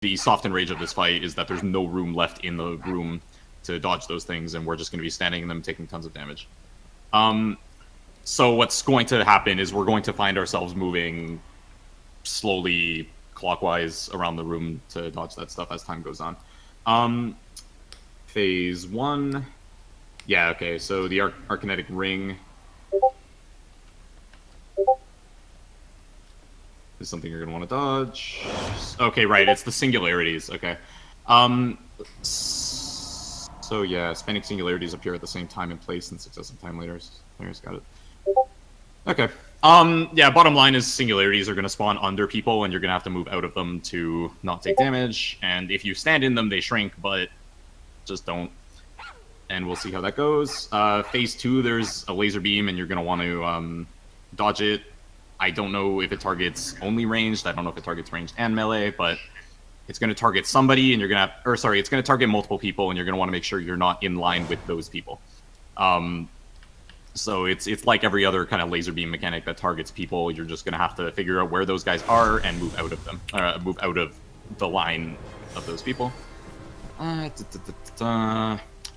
the soft and rage of this fight is that there's no room left in the room to dodge those things, and we're just going to be standing in them taking tons of damage. So what's going to happen is we're going to find ourselves moving slowly clockwise around the room to dodge that stuff as time goes on. Phase 1. Yeah, okay, so the Arkinetic Ring is something you're going to want to dodge. Okay, right, it's the singularities, okay. So yeah, spanning singularities appear at the same time and place in successive time layers. There's got it. Okay. Yeah, bottom line is singularities are going to spawn under people, and you're going to have to move out of them to not take damage. And if you stand in them, they shrink, but just don't. And we'll see how that goes. Phase 2, there's a laser beam, and you're going to want to dodge it. I don't know if it targets only ranged. I don't know if it targets ranged and melee, but it's going to target somebody, and you're going to have... Or, sorry, it's going to target multiple people, and you're going to want to make sure you're not in line with those people. So it's like every other kind of laser beam mechanic that targets people. You're just going to have to figure out where those guys are and move out of them. Move out of the line of those people.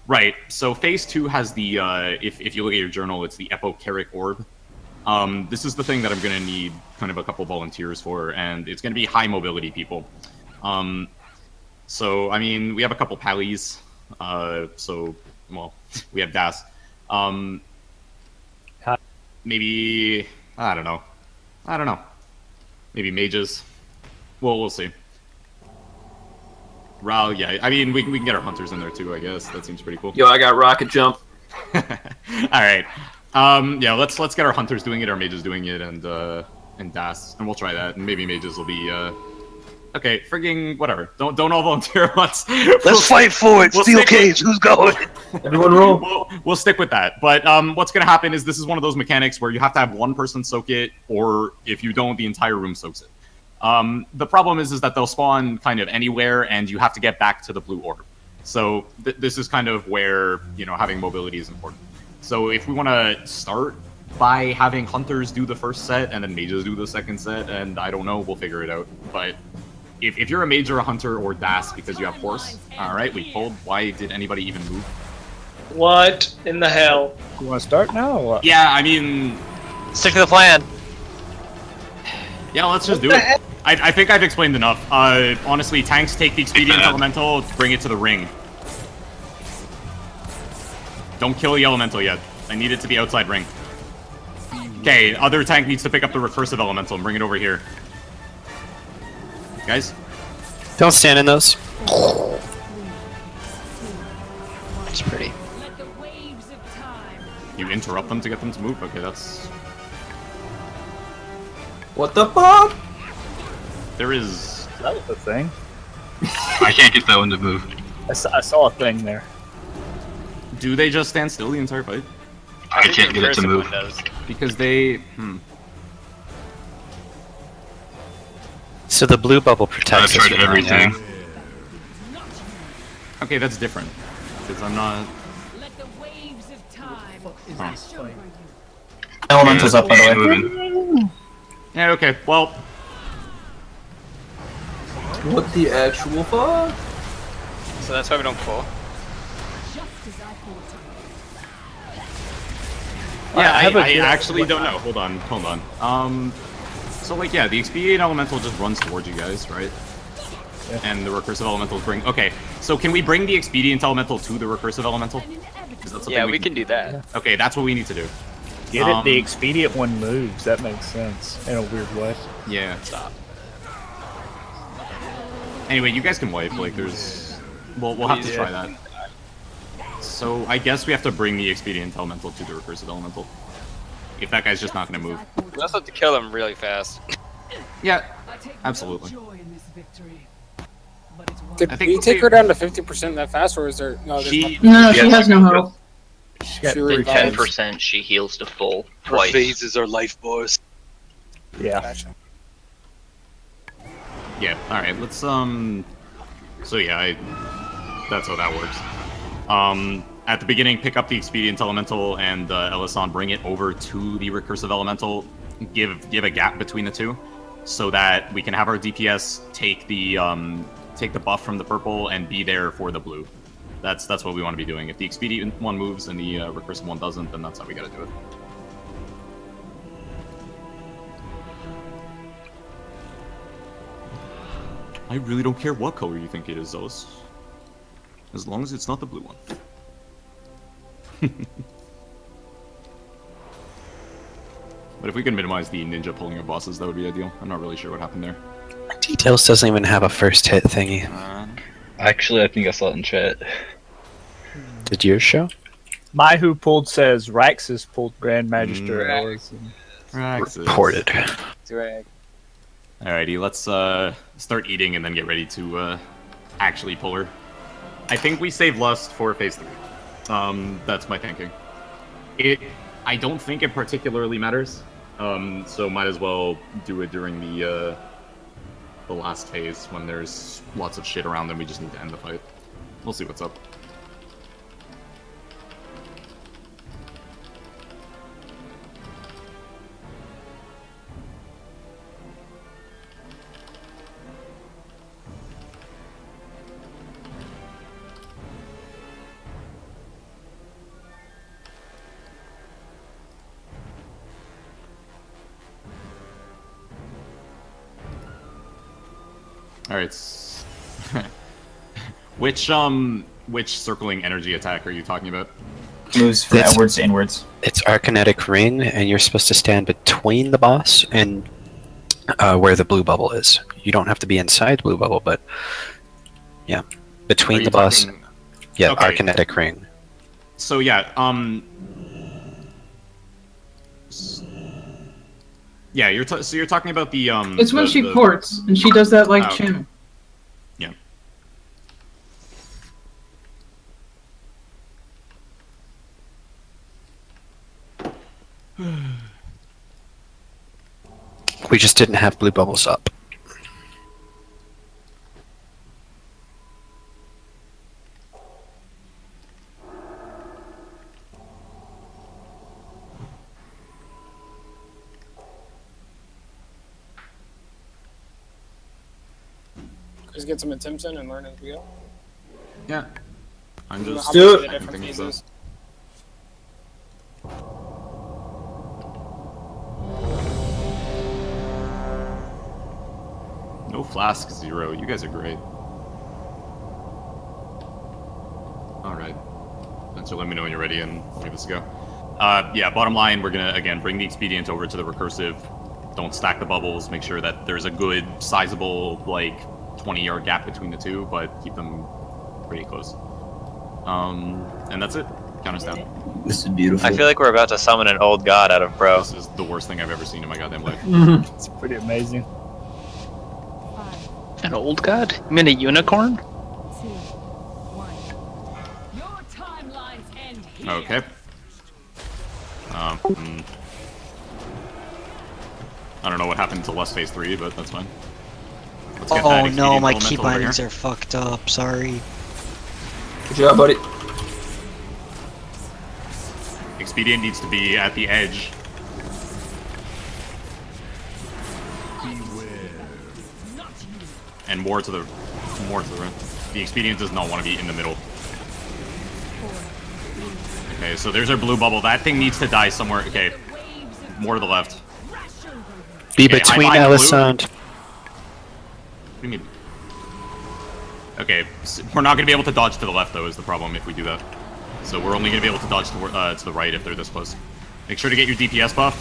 Right, so phase 2 has the, if you look at your journal, it's the Epokeric Orb. This is the thing that I'm going to need kind of a couple volunteers for, and it's going to be high mobility people. So, I mean, we have a couple pallies. So, well, we have Das. Maybe, I don't know. Maybe mages. Well, we'll see. Ral, yeah, I mean, we can get our hunters in there too, I guess. That seems pretty cool. Yo, I got rocket jump. Alright. Yeah, let's get our hunters doing it, our mages doing it, and Das, and we'll try that. And maybe mages will be, okay, frigging whatever. Don't all volunteer at once. Let's fight for it! Steel cage, who's going? Everyone roll. We'll stick with that. But what's going to happen is this is one of those mechanics where you have to have one person soak it, or if you don't, the entire room soaks it. The problem is that they'll spawn kind of anywhere, and you have to get back to the blue orb. So this is kind of where, you know, having mobility is important. So if we want to start by having hunters do the first set, and then mages do the second set, and I don't know, we'll figure it out. But if you're a mage or a hunter or Das because you have horse, alright, we pulled. Why did anybody even move? What in the hell? You want to start now or what? Yeah, I mean... Stick to the plan. Yeah, let's just do it. I think I've explained enough. Honestly, tanks take the Expedient Elemental, bring it to the ring. Don't kill the Elemental yet. I need it to be outside ring. Okay, other tank needs to pick up the Recursive Elemental and bring it over here. Guys? Don't stand in those. It's pretty. You interrupt them to get them to move? Okay, that's... What the fuck? There is... That was the thing. I can't get that one to move. I saw a thing there. Do they just stand still the entire fight? I can't get it to move. Because they... So the blue bubble protects I've us tried from everything. that, Okay, that's different. Because I'm not... Elemental's up, by the way. Yeah, okay, well... What the actual fuck? So that's why we don't pull. Yeah, I I actually don't know. Hold on. So, like, yeah, the Expedient Elemental just runs towards you guys, right? Yeah. And the Recursive Elementals bring... Okay, so can we bring the Expedient Elemental to the Recursive Elemental? Yeah, we can do that. Okay, that's what we need to do. Get it? The expedient one moves. That makes sense in a weird way. Yeah. Stop. Anyway, you guys can wipe. Like, there's... We'll have to try that. So, I guess we have to bring the Expedient Elemental to the Recursive Elemental. If that guy's just not going to move. We also have to kill him really fast. Yeah, absolutely. Did we take her down to 50% that fast, or is there... No, there's She has no health. She Then revives. 10% she heals to full Her twice. phases are life bars. Yeah. Gotcha. Yeah, alright, let's, So yeah, that's how that works. At the beginning, pick up the Expedient Elemental, and Elisande bring it over to the Recursive Elemental. Give a gap between the two, so that we can have our DPS take the take the buff from the purple, and be there for the blue. That's what we want to be doing. If the expedient one moves and the recursive one doesn't, then that's how we gotta do it. I really don't care what color you think it is, Zos. As long as it's not the blue one. But if we can minimize the ninja pulling of bosses, that would be ideal. I'm not really sure what happened there. Details doesn't even have a first hit thingy. Actually, I think I saw it in chat. Did yours show? My who pulled says Raxus pulled Grand Magister. Reported. Alrighty, let's start eating and then get ready to actually pull her. I think we save Lust for phase 3. That's my thinking. I don't think it particularly matters, so might as well do it during the last phase when there's lots of shit around and we just need to end the fight. We'll see what's up. Alright. Which circling energy attack are you talking about? Moves from outwards to inwards. It's Arcanetic Ring, and you're supposed to stand between the boss and where the blue bubble is. You don't have to be inside the blue bubble, but yeah, between the boss. Yeah, okay. Arcanetic Ring. So yeah, yeah, you're talking about the It's when she ports, and she does that like channel. Yeah. We just didn't have blue bubbles up. Just get some attempts in and learn as we go. Yeah. I'm just do it. Different phases. No flask 0. You guys are great. Alright. Then so let me know when you're ready and we'll give this a go. Yeah, bottom line, we're gonna, again, bring the expedient over to the recursive. Don't stack the bubbles. Make sure that there's a good, sizable, like, 20-yard gap between the two, but keep them pretty close. And that's it. Count us down. This is beautiful. I feel like we're about to summon an old god out of Bro. This is the worst thing I've ever seen in my goddamn life. It's pretty amazing. An old god? You mean a unicorn? Okay. I don't know what happened to Lust Phase 3, but that's fine. Let's get that no, my expedient key elemental over bindings here. are fucked up, sorry. Good job, buddy. Expedient needs to be at the edge. And more to the right. The expedient does not want to be in the middle. Okay, so there's our blue bubble. That thing needs to die somewhere. Okay, more to the left. Be Okay, between I bind blue. Elisande. What do you mean? Okay, so we're not going to be able to dodge to the left, though, is the problem if we do that. So we're only going to be able to dodge to the right if they're this close. Make sure to get your DPS buff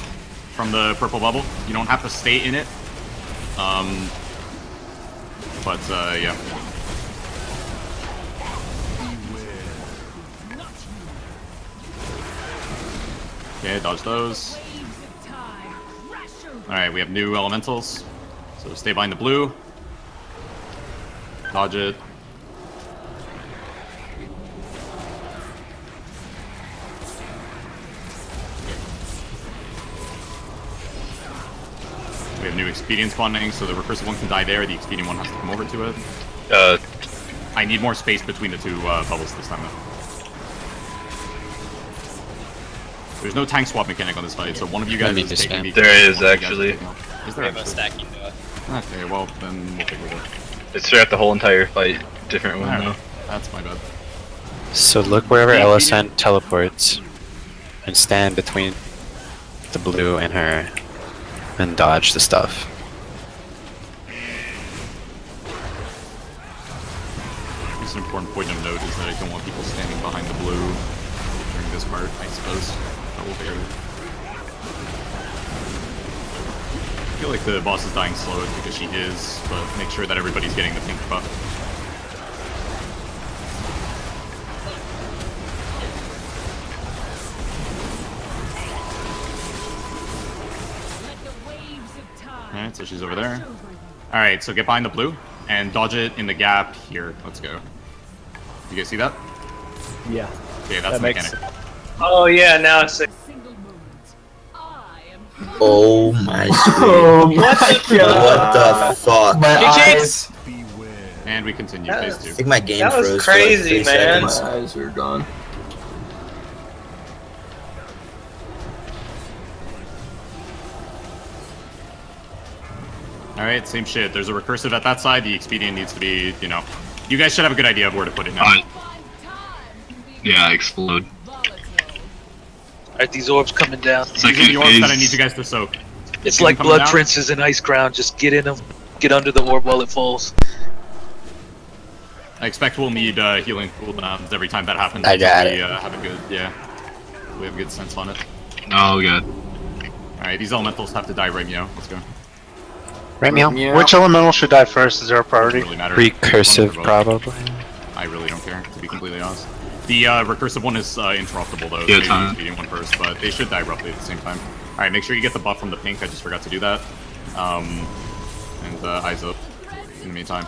from the purple bubble. You don't have to stay in it. But, yeah. Okay, dodge those. Alright, we have new elementals. So stay behind the blue. Dodge it. We have new expedient spawning, so the recursive one can die there, the expedient one has to come over to it. I need more space between the two bubbles this time, though. There's no tank swap mechanic on this fight, so one of you guys is taking the... There is, actually. Is there Stacking Okay, well, then we'll figure it out. It's throughout the whole entire fight. Different one Alright, though. that's my bad. So look wherever Elisande teleports, and stand between the blue and her, and dodge the stuff. I guess an important point of note is that I don't want people standing behind the blue during this part, I suppose. But we'll figure it out. I feel like the boss is dying slow because she is, but make sure that everybody's getting the pink buff. Alright, so she's over there. Alright, so get behind the blue and dodge it in the gap here. Let's go. You guys see that? Yeah. Okay, that's the mechanic. Oh yeah, now I see. Oh my Oh screen. my god. What the fuck? My GTX. eyes. And we continue phase 2. I think my game That was froze crazy, for like 3 man. seconds. My eyes are gone. Alright, same shit. There's a recursive at that side. The expedient needs to be, you know... You guys should have a good idea of where to put it now. Yeah, explode. Alright, these orbs coming down. These are the orbs that I need you guys to soak. It's See like them coming blood down? princes in ice ground. Just get in them. Get under the orb while it falls. I expect we'll need healing cooldowns every time that happens. I got we, it. Have a good, yeah. We have a good sense on it. Oh god. Alright, these elementals have to die right now. Let's go. Right, meow? Which elemental should die first? Is there a priority? Doesn't really matter. Recursive, Both. probably. I really don't care, to be completely honest. The recursive one is interruptible though, so Yeah, maybe time. the expedient one first, but they should die roughly at the same time. Alright, make sure you get the buff from the pink, I just forgot to do that. And eyes up in the meantime.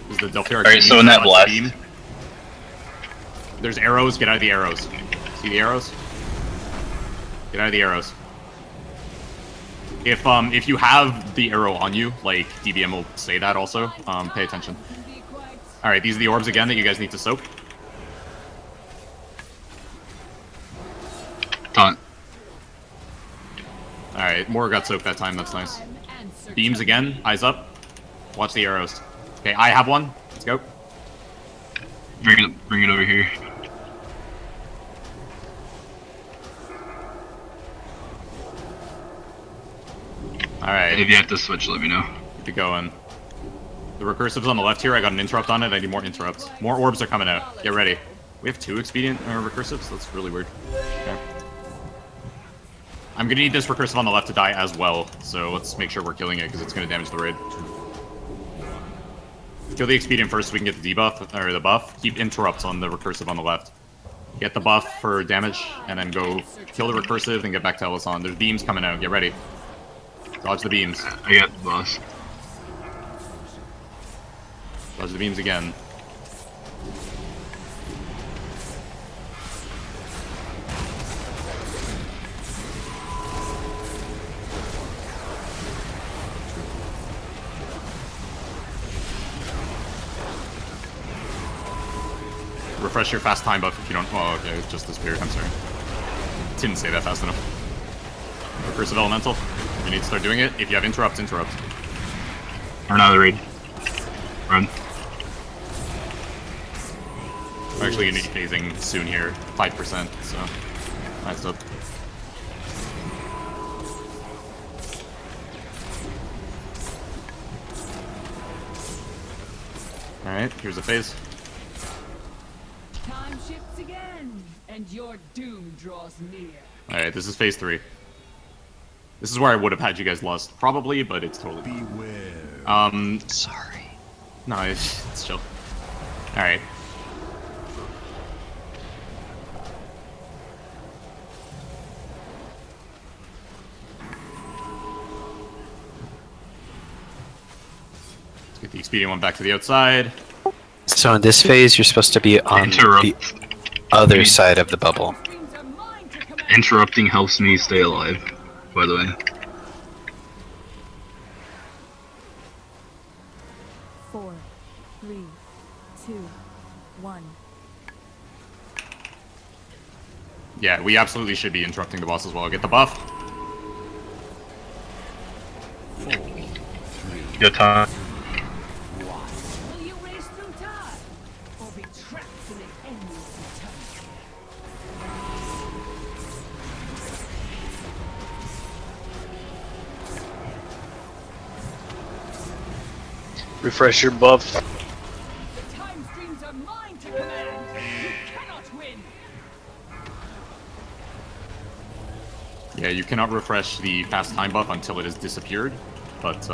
Is the Delphira Alright, so in that blast. beam? There's arrows, get out of the arrows. See the arrows? Get out of the arrows. If you have the arrow on you, like DBM will say that also, pay attention. Alright, these are the orbs again that you guys need to soak. Taunt. Alright, more got soaked that time, that's nice. Beams again, eyes up. Watch the arrows. Okay, I have one. Let's go. Bring it over here. Alright, If you have to switch, let me know. keep it going. The recursive's on the left here, I got an interrupt on it, I need more interrupts. More orbs are coming out. Get ready. We have 2 expedient recursives? That's really weird. Okay. I'm gonna need this recursive on the left to die as well, so let's make sure we're killing it, because it's gonna damage the raid. Kill the expedient first so we can get the debuff, or the buff. Keep interrupts on the recursive on the left. Get the buff for damage, and then go kill the recursive, and get back to Elisande. There's beams coming out, get ready. Dodge the beams. I got the boss. Dodge the beams again. Refresh your fast time buff if you don't. Oh, okay, it just disappeared. I'm sorry. Didn't say that fast enough. Recursive elemental. You need to start doing it. If you have interrupts, interrupt. Or another raid. Run. We're actually gonna be phasing soon here. 5%, so nice up. Alright, here's a phase. Time shifts again, and your doom draws near. Alright, this is phase 3. This is where I would have had you guys lost, probably, but it's totally fine. Sorry. No, it's chill. Alright. Let's get the expedient one back to the outside. So in this phase, you're supposed to be on the other side of the bubble. Interrupting helps me stay alive, by the way. Four, 3, 2, 1. Yeah, we absolutely should be interrupting the boss as well. Get the buff. Good time. infinite endless eternity. Refresh your buff. The time streams are mine to command. You cannot win. Yeah, you cannot refresh the fast time buff until it has disappeared, but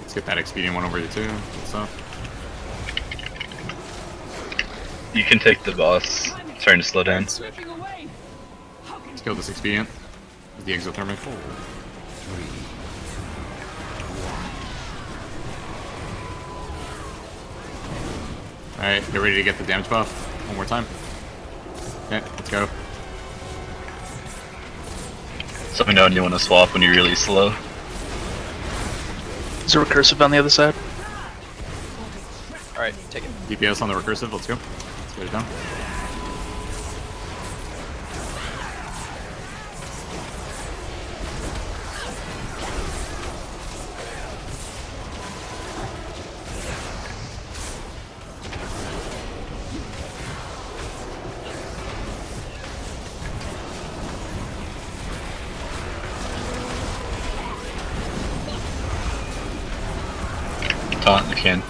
let's get that expedient one over here too. Good stuff. You can take the boss. Starting to slow down. Let's kill this expedient. The exothermic. Alright, get ready to get the damage buff. One more time. Okay, let's go. So we know when you want to swap when you're really slow. Is there recursive on the other side? Alright, take it. DPS on the recursive, let's go. Let's get it done. Taunt, I can.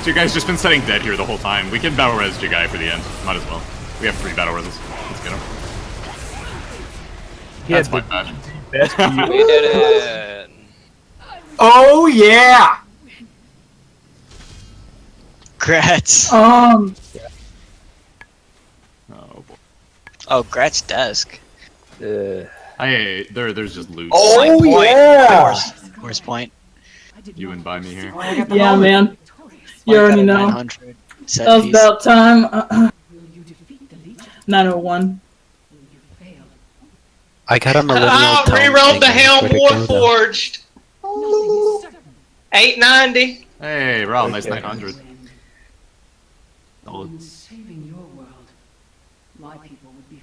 Jigai's just been setting dead here the whole time. We can battle res Jigai for the end. Might as well. We have 3 battle reses. Let's get him. That's my bad. We did it. Oh yeah! Grats. Oh boy. Oh, Grat's desk. Hey, there's just loot. Oh yeah! Where's point? You and buy me here. Yeah, man. You already know. 900 set That was piece. about time. 901. I got a millennial Oh, tone rerolled thing the on Helm Twitter War Go, Forged. 890. Hey, Raul, nice 900. In saving your world, my people would be.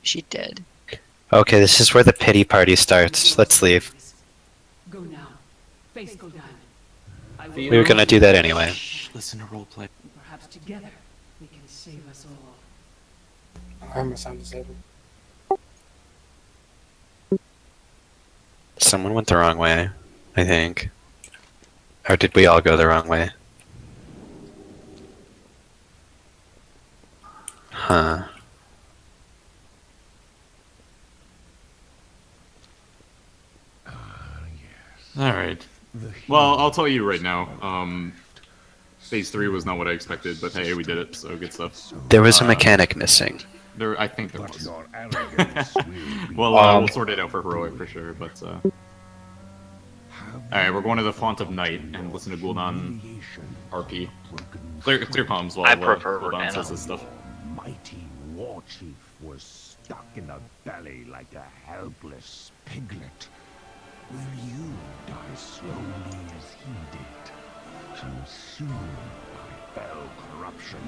She dead. though. Okay, this is where the pity party starts. Let's leave. Go now. Face go down. I will. We were gonna do that anyway. Listen to roleplay. Perhaps together we can save us all. Armor sound disabled. Someone went the wrong way, I think. Or did we all go the wrong way? Huh. Alright. Well, I'll tell you right now. Phase 3 was not what I expected, but hey, we did it, so good stuff. There was a mechanic missing. I think there was. Well, we'll sort it out for Heroic for sure, but alright, we're going to the Font of Night and listen to Gul'dan RP. Clear comms while I prefer Gul'dan Organa. says this stuff. Mighty war chief was stuck in a valley like a helpless piglet. Will you die slowly as he did, consumed by fell corruption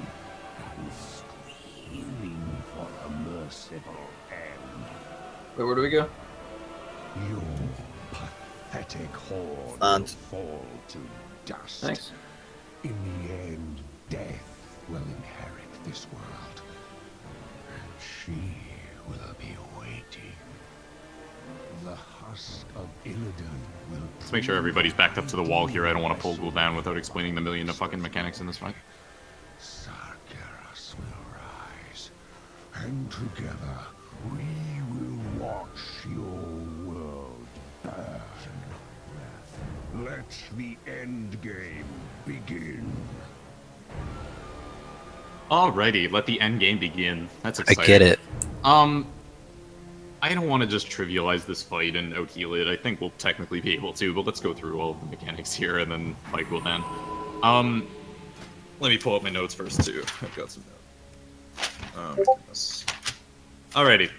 and screaming for a merciful end? Wait, where do we go? Your pathetic horde And will fall to dust. thanks. In the end, death will inherit this world, and she will be waiting. The husk of Illidan will. Let's make sure everybody's backed up to the wall here. I don't want to pull Gul'dan without explaining the million of fucking mechanics in this fight. Sargeras will rise, and together we will watch your world burn. Let the end game begin. Alrighty, let the end game begin. That's exciting. I get it. I don't want to just trivialize this fight and out-heal it. I think we'll technically be able to, but let's go through all of the mechanics here and then fight Gul'dan. Let me pull up my notes first, too. I've got some notes. Oh, my goodness. Alrighty.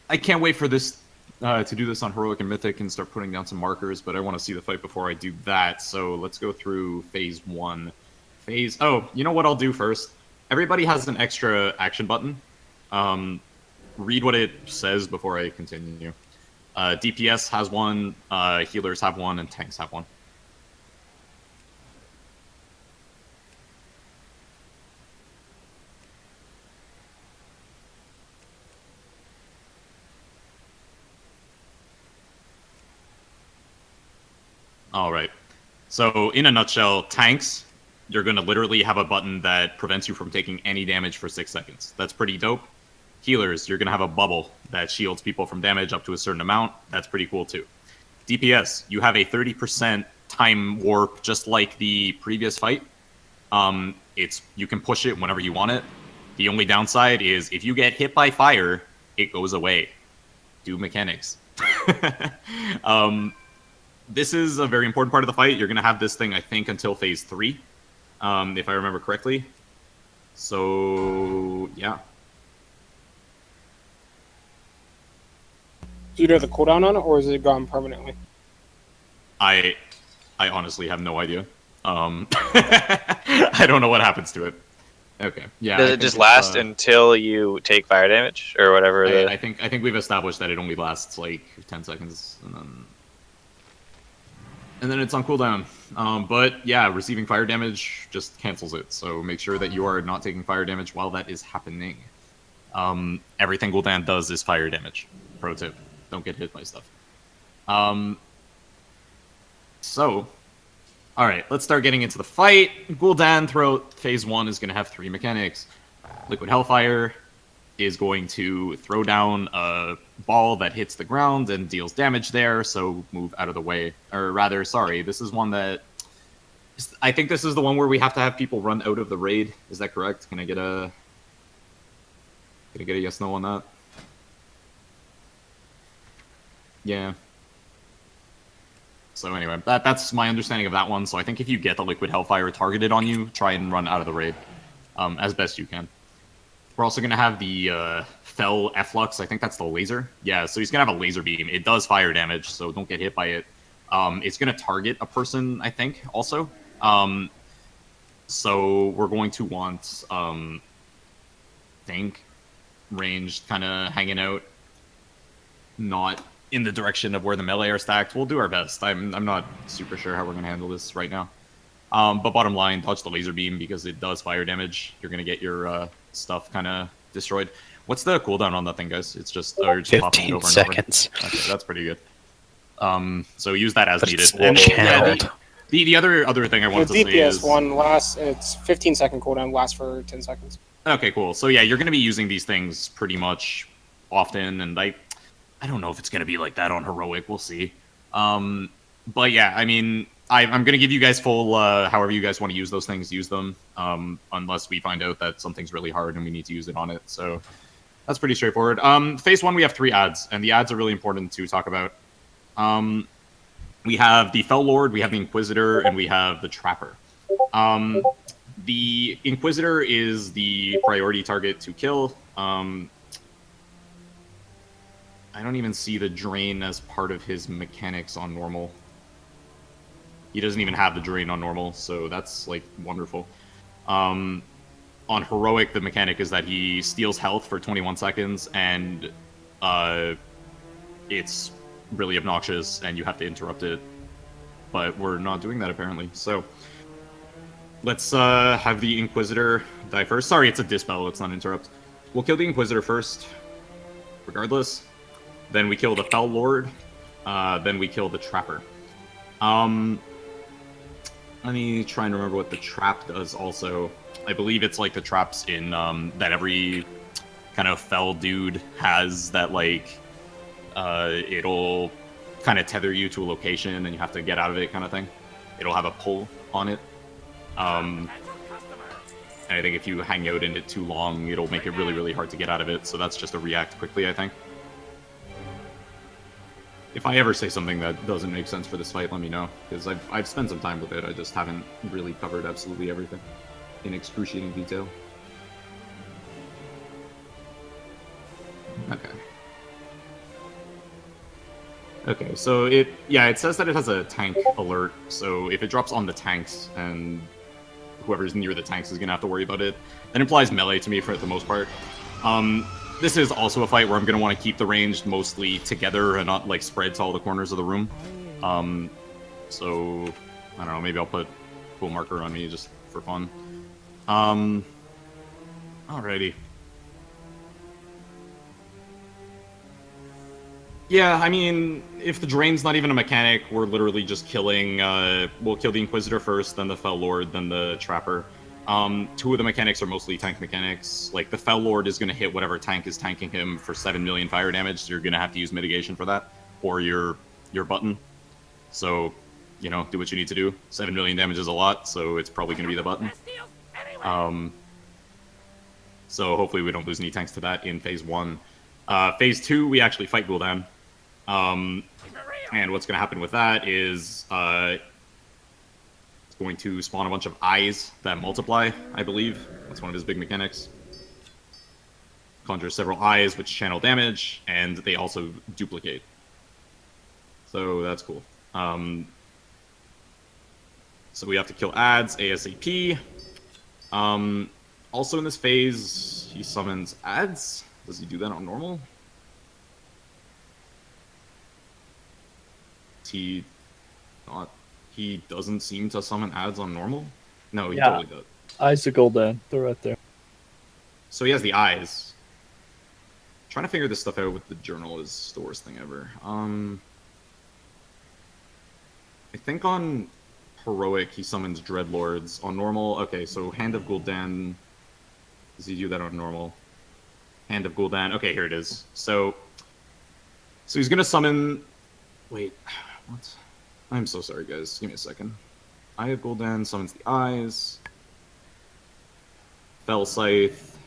I can't wait for this to do this on Heroic and Mythic and start putting down some markers, but I want to see the fight before I do that, so let's go through phase 1. Oh, you know what I'll do first? Everybody has an extra action button. Read what it says before I continue. DPS has one, healers have one, and tanks have one. All right. So, in a nutshell, tanks, you're going to literally have a button that prevents you from taking any damage for 6 seconds. That's pretty dope. Healers, you're going to have a bubble that shields people from damage up to a certain amount. That's pretty cool, too. DPS, you have a 30% time warp, just like the previous fight. You can push it whenever you want it. The only downside is if you get hit by fire, it goes away. Do mechanics. This is a very important part of the fight. You're going to have this thing, I think, until phase 3, if I remember correctly. So, yeah. Do you know the cooldown on it, or is it gone permanently? I honestly have no idea. I don't know what happens to it. Okay, yeah. Does it just last until you take fire damage, or whatever? I think we've established that it only lasts, like, 10 seconds, and then it's on cooldown. But yeah, receiving fire damage just cancels it. So make sure that you are not taking fire damage while that is happening. Everything Gul'dan does is fire damage. Pro tip: don't get hit by stuff. So, all right, let's start getting into the fight. Gul'dan throughout phase 1 is going to have 3 mechanics. Liquid Hellfire is going to throw down a ball that hits the ground and deals damage there, so move out of the way. Or rather, sorry, this is one that... I think this is the one where we have to have people run out of the raid. Is that correct? Can I get a yes-no on that? Yeah. So anyway, that's my understanding of that one. So I think if you get the Liquid Hellfire targeted on you, try and run out of the raid as best you can. We're also going to have the Fel Efflux. I think that's the laser. Yeah, so he's going to have a laser beam. It does fire damage, so don't get hit by it. It's going to target a person, I think, also. So we're going to want, think, ranged, kind of hanging out, not in the direction of where the melee are stacked. We'll do our best. I'm not super sure how we're going to handle this right now. But bottom line, dodge the laser beam because it does fire damage. You're going to get your stuff kind of destroyed. What's the cooldown on that thing, guys? It's just, just 15 seconds. Okay, that's pretty good. So use that as But needed. it's And channeled. the other thing I wanted to The say DPS is... one lasts, it's 15-second cooldown, lasts for 10 seconds. Okay, cool. So yeah, you're going to be using these things pretty much often, and I don't know if it's going to be like that on Heroic. We'll see. But yeah, I mean, I'm going to give you guys full, however you guys want to use those things, use them, unless we find out that something's really hard and we need to use it on it. So that's pretty straightforward. Phase 1, we have 3 ads, and the ads are really important to talk about. We have the Fel Lord, we have the Inquisitor, and we have the Trapper. The Inquisitor is the priority target to kill. I don't even see the Drain as part of his mechanics on normal. He doesn't even have the Drain on normal, so that's, like, wonderful. On Heroic, the mechanic is that he steals health for 21 seconds, and it's really obnoxious, and you have to interrupt it. But we're not doing that, apparently. So, let's have the Inquisitor die first. Sorry, it's a dispel, it's not interrupt. We'll kill the Inquisitor first, regardless. Then we kill the Fel Lord. Then we kill the Trapper. Let me try and remember what the Trap does also. I believe it's like the traps in that every kind of Fel dude has that, like, it'll kind of tether you to a location and you have to get out of it kind of thing. It'll have a pull on it. And I think if you hang out in it too long, it'll make it really, really hard to get out of it. So that's just a react quickly, I think. If I ever say something that doesn't make sense for this fight, let me know, because I've spent some time with it. I just haven't really covered absolutely everything in excruciating detail. Okay. Okay, so it says that it has a tank alert, so if it drops on the tanks and whoever's near the tanks is gonna have to worry about it. That implies melee to me for the most part. This is also a fight where I'm gonna want to keep the range mostly together and not like spread to all the corners of the room. So I don't know, maybe I'll put cool marker on me just for fun. Alrighty. Yeah, I mean, if the drain's not even a mechanic, we're literally just killing, we'll kill the Inquisitor first, then the Fell Lord, then the Trapper. Two of the mechanics are mostly tank mechanics. Like, the Fell Lord is gonna hit whatever tank is tanking him for 7 million fire damage, so you're gonna have to use mitigation for that, or your button. So, you know, do what you need to do. 7 million damage is a lot, so it's probably gonna be the button. So hopefully we don't lose any tanks to that in Phase 1. Phase 2, we actually fight Gul'dan. And what's going to happen with that is it's going to spawn a bunch of eyes that multiply, I believe. That's one of his big mechanics. Conjures several eyes, which channel damage, and they also duplicate. So that's cool. So we have to kill ads ASAP. Also in this phase, he summons ads. Does he do that on normal? He doesn't seem to summon ads on normal? No, he totally does. Eyes of Gul'dan. They're right there. So he has the eyes. Trying to figure this stuff out with the journal is the worst thing ever. I think on heroic he summons Dreadlords. On normal, okay, so Hand of Gul'dan. Does he do that on normal? Hand of Gul'dan. Okay, here it is. So he's gonna summon. Wait, what? I'm so sorry, guys. Give me a second. Eye of Gul'dan summons the eyes. Fell Scythe.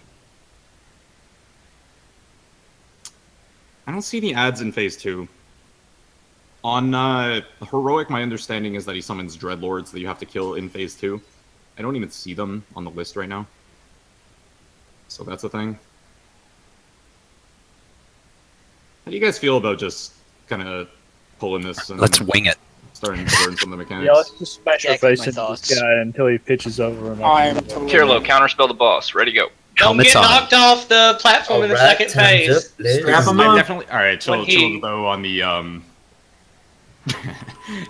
I don't see any ads in Phase 2. On Heroic, my understanding is that he summons Dreadlords that you have to kill in Phase 2. I don't even see them on the list right now. So that's a thing. How do you guys feel about just kind of pulling this and let's wing it. Starting to learn some of the mechanics? Yeah, let's just smash our face my into thoughts. this guy until he pitches over. And I'm totally Kirlo, counterspell the boss. Ready, go. Don't Helmets get on. knocked off the platform in the second phase. Strap him I on. definitely. All right, chill though on the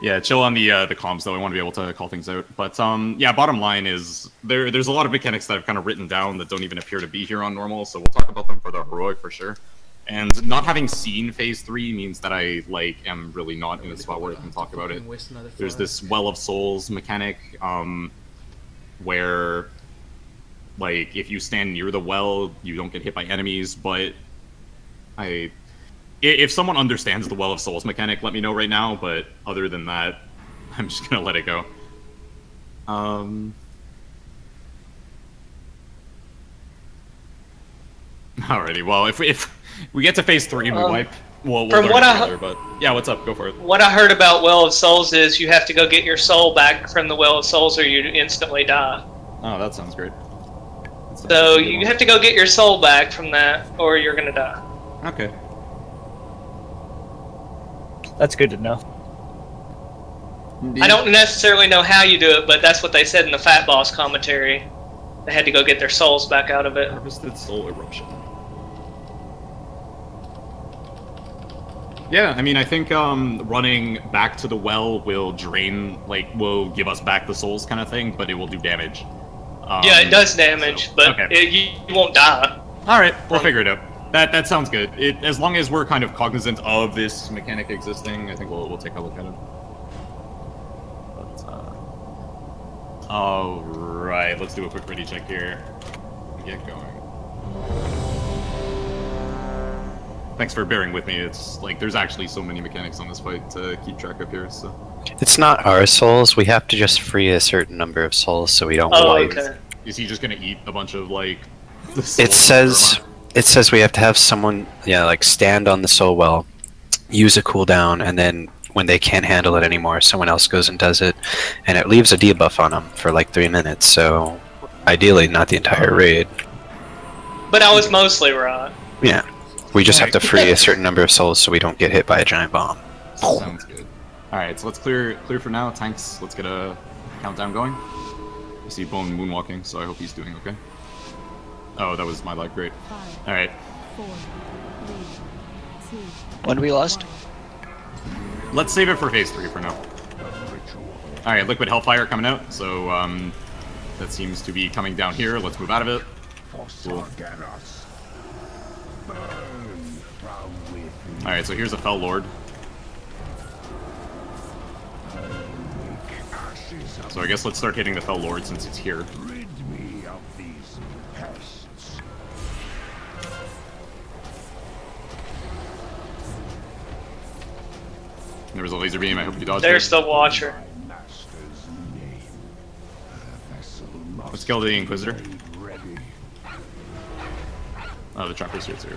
yeah, chill on the comms though. I want to be able to call things out. But yeah, bottom line is there's a lot of mechanics that I've kind of written down that don't even appear to be here on normal. So we'll talk about them for the heroic for sure. And not having seen Phase 3 means that I am really not in a spot where I can talk about it. There's this Well of Souls mechanic where if you stand near the well, you don't get hit by enemies, but if someone understands the Well of Souls mechanic, let me know right now, but other than that, I'm just gonna let it go. Alrighty, well, if we get to Phase 3 and we wipe, we'll from learn what together, but yeah, what's up? Go for it. What I heard about Well of Souls is you have to go get your soul back from the Well of Souls or you instantly die. Oh, that sounds great. So you have to go get your soul back from that or you're gonna die. Okay. That's good to know. I don't necessarily know how you do it, but that's what they said in the Fat Boss commentary. They had to go get their souls back out of it. Harvested Soul Eruption. Yeah, I mean, I think running back to the well will drain, will give us back the souls kind of thing, but it will do damage. Yeah, it does damage, but okay. You won't die. Alright, we'll figure it out. That sounds good. As long as we're kind of cognizant of this mechanic existing, I think we'll take a look at it. But, alright, let's do a quick ready check here. Get going. Thanks for bearing with me. It's there's actually so many mechanics on this fight to keep track of here, so. It's not our souls. We have to just free a certain number of souls so we don't wipe. Okay. Is he just gonna eat a bunch of the It says we have to have someone stand on the soul well, use a cooldown, and then when they can't handle it anymore, someone else goes and does it, and it leaves a debuff on them for 3 minutes. So ideally, not the entire raid. But I was mostly right. Yeah, we just have to free a certain number of souls so we don't get hit by a giant bomb. Sounds good. Alright, so let's clear for now. Tanks, let's get a countdown going. I see Bone moonwalking, so I hope he's doing okay. Oh, that was my lag. Great. Alright. When we lost? Let's save it for phase 3 for now. Alright, Liquid Hellfire coming out, so that seems to be coming down here. Let's move out of it. Cool. Alright, so here's a Fell Lord. So I guess let's start hitting the Fell Lord since it's here. There was a laser beam, I hope you dodged There's it. the Watcher. Let's kill the Inquisitor. Oh, the Trapper's here too.